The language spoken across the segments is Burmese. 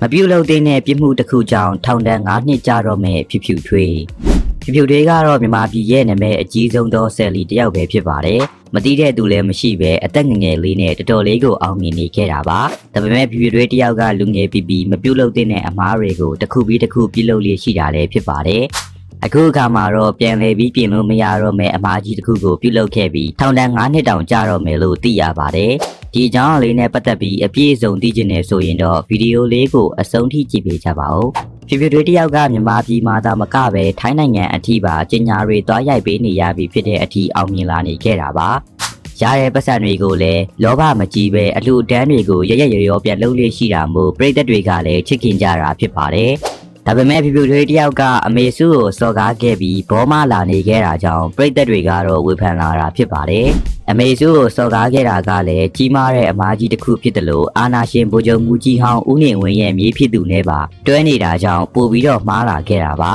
မပြုတ်လို့တဲ့ပြစ်မှုတစ်ခုကြောင့်ထောင်ဒဏ်9နှစ်ကြာတော့မယ်ဖြူဖြူထွေးဖြူဖြူထွေးကတော့မြန်မာပြည်ရဲ့နာမည်အကြီးဆုံးသောဆယ်လီတယောက်ပဲဖြစ်ပါတယ်မတိတဲ့သူလည်းမရှိပဲအသက်ငယ်ငယ်လေးနဲ့တော်တော်လေးကိုအောင်မြင်နေခဲ့တာပါဒါပေမဲ့ဖြူဖြူထွေးတယောက်ကလူငယ်ပြီးမပြုတ်လို့တဲ့အမားတွေကိုတစ်ခုပြီးတစ်ခုပြုတ်လို့လေးရှိတာလည်းဖြစ်ပါတယ်အခုအခါမှာတော့ပြန်လည်ပြီးပြင်လို့မရတော့မယ်အမားကြီးတစ်ခုကိုပြုတ်လုခဲ့ပြီးထောင်ဒဏ်9နှစ်တောင်ကြာတော့မယ်လို့သိရပါတယ်ဒီအကြောင်းလေးနဲ့ပတ်သက်ပြီးအပြည့်အစုံသိချင်နေဆိုရင်တော့ဗီဒီယိုလေးကိုအဆုံးထိကြည့်ပေးကြပါဦးဖြူဖြူထွေးတယောက်ကမြန်မာပြည်မှာသာမကပဲထိုင်းနိုင်ငံအထိပါကျင်ညာတွေတွားရိုက်ပေးနေရပြီဖြစ်တဲ့အထိအောင်မြင်လာနေခဲ့တာပါရတဲ့ပတ်စံတွေကိုလည်းလောဘမကြီးပဲအလှူအတန်းတွေကိုရရရောပြန်လုပ်လေးရှိတာမို့ပြည်သက်တွေကလည်းချစ်ခင်ကြတာဖြစ်ပါတယ်ဒါပေမဲ့ဖြူဖြူထွေးတယောက်ကအမေစုကိုစော်ကားခဲ့ပြီးဘောမလာနေခဲ့တာကြောင့်ပြည်သက်တွေကတော့ဝေဖန်လာတာဖြစ်ပါတယ်အမေစုကိုစော်ကားခဲ့တာကလည်းကြီးမားတဲ့အမားကြီးတစ်ခုဖြစ်တယ်လို့အာနာရှင်ဗိုလ်ချုပ်မူကြီးဟောင်းဦးနေဝင်းရဲ့မြေးဖြစ်သူနဲ့ပါတွဲနေတာကြောင့်ပို့ပြီးတော့မှားလာခဲ့တာပါ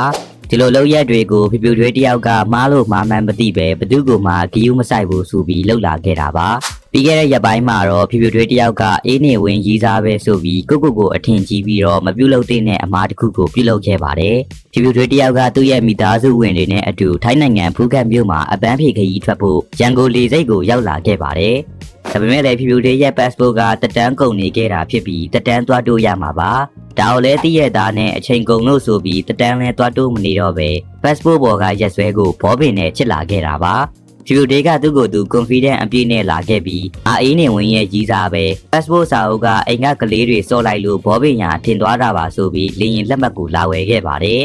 ဒီလိုလောက်ရက်တွေကိုဖြူဖြူထွေးတယောက်ကမှားလို့မှားမှန်းမသိပဲဘသူ့ကိုမှဂီယူမဆိုင်ဘူးဆိုပြီးလှုပ်လာခဲ့တာပါပြီးခဲ့တဲ့ရက်ပိုင်းမှာတော့ဖြူဖြူထွေးတယောက်ကအေးနေဝင်ရီးစားပဲဆိုပြီးကိုအထင်ကြီးပြီးတော့မပြုတ်လို့တဲ့အမားတစ်ခုကိုပြုတ်လုပ်ခဲ့ပါတယ်ဖြူဖြူထွေးတယောက်ကသူ့ရဲ့မိသားစုဝင်တွေနဲ့အတူထိုင်းနိုင်ငံဖူးခက်မြို့မှာအပန်းဖြေခရီးထွက်ဖို့ရန်ကုန်လေဆိပ်ကိုရောက်လာခဲ့ပါတယ်ဒါပေမဲ့လည်းဖြူဖြူထွေးရဲ့ passport ကတက်တန်းကုန်နေခဲ့တာဖြစ်ပြီးတက်တန်းသွားတိုးရမှာပါဒါကိုလည်းသိရတာနဲ့အချိန်ကုန်လို့ဆိုပြီးတက်တန်းလဲသွားတိုးမနေတော့ပဲ passport ပေါ်ကရက်ဆွဲကိုဘောပင်နဲ့ချစ်လာခဲ့တာပါဖြူဖြူထွေးကသူ့ကိုယ်သူ confident အပြည့်နဲ့လာခဲ့ပြီးအေးနေဝင်ရဲ့ကြီးစားပဲ passport စာအုပ်ကအိမ်ကကလေးတွေစော်လိုက်လို့ဘောပင်ညာထင်သွားတာပါဆိုပြီးလေရင်လက်မှတ်ကိုလာဝယ်ခဲ့ပါတယ်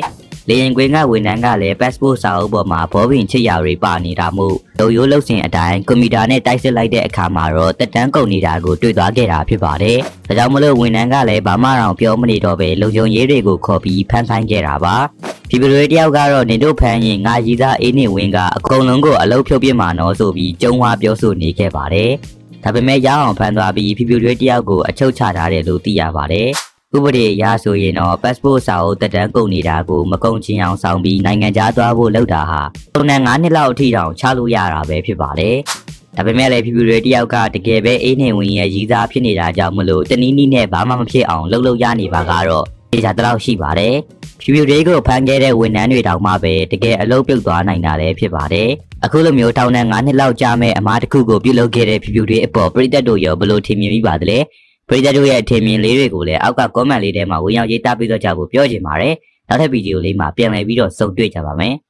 လေရင်ကွင်းကဝန်ထမ်းကလည်း passport စာအုပ်ပေါ်မှာဘောပင်ချစ်ရာတွေပါနေတာမို့လုံရိုးလှုပ်ရှင်အတိုင်းကွန်ပျူတာနဲ့တိုက်စစ်လိုက်တဲ့အခါမှာတော့တက်တန်းကုန်နေတာကိုတွေ့သွားခဲ့တာဖြစ်ပါတယ်။ဒါကြောင့်မလို့ဝန်ထမ်းကလည်းဘာမှတော့ပြောမနေတော့ပဲလုံခြုံရေးတွေကိုခေါ်ပြီးဖမ်းဆိုင်ခဲ့တာပါ။ဖြူဖြူထွေးတယောက်ကတော့နေတို့ဖမ်းရင်ငါရီသားအေးနေဝင်းကအကုန်လုံးကိုအလုပ်ဖြုတ်ပြစ်မှာနော်ဆိုပြီးကျုံဝါပြောဆိုနေခဲ့ပါတယ်။ဒါပေမဲ့ရအောင်ဖမ်းသွားပြီးဖြူဖြူထွေးတယောက်ကိုအချုပ်ချထားတယ်လို့သိရပါတယ်။ဥပဒေအရဆိုရင်တော့ passport စာအုပ်တက်တန်းကုန်နေတာကိုမကုန်ချင်အောင်ဆောင်ပြီးနိုင်ငံခြားသွားဖို့လုပ်တာဟာပုံနဲ့9နှစ်လောက်အထိတောင်ချလို့ရတာပဲဖြစ်ပါတယ်။ဒါပေမဲ့လည်းဖြူဖြူတွေတယောက်ကတကယ်ပဲအေးနေဝင်ရဲ့ရည်စားဖြစ်နေတာကြောင့်မလို့တနည်းနည်းနဲ့ဘာမှမဖြစ်အောင်လှုပ်ရနေပါကတော့ဒီကြတော့ရှိပါတယ်။ဖြူဖြူတွေကိုဖမ်းခဲ့တဲ့ဝန်ထမ်းတွေတောင်မှပဲတကယ်အလုပ်ပြုတ်သွားနိုင်တာလည်းဖြစ်ပါတယ်။အခုလိုမျိုးထောင်နဲ့9နှစ်လောက်ကြာမဲ့အမားတစ်ခုကိုပြုတ်လုပ်ခဲ့တဲ့ဖြူဖြူတွေအပေါ်ပြည်သက်တို့ရောဘယ်လိုထင်မြင်မိပါသလဲ။ပရိသတ်တို့ရဲ့အထင်မြင်လေးတွေကိုလည်းအောက်က comment လေးထဲမှာဝင်ရောက်ရေးသားပေးတော့ကြဖို့ပြောချင်ပါတယ်။နောက်ထပ်ဗီဒီယိုလေးမှာပြန်လည်ပြီးတော့ဆုံတွေ့ကြပါမယ်။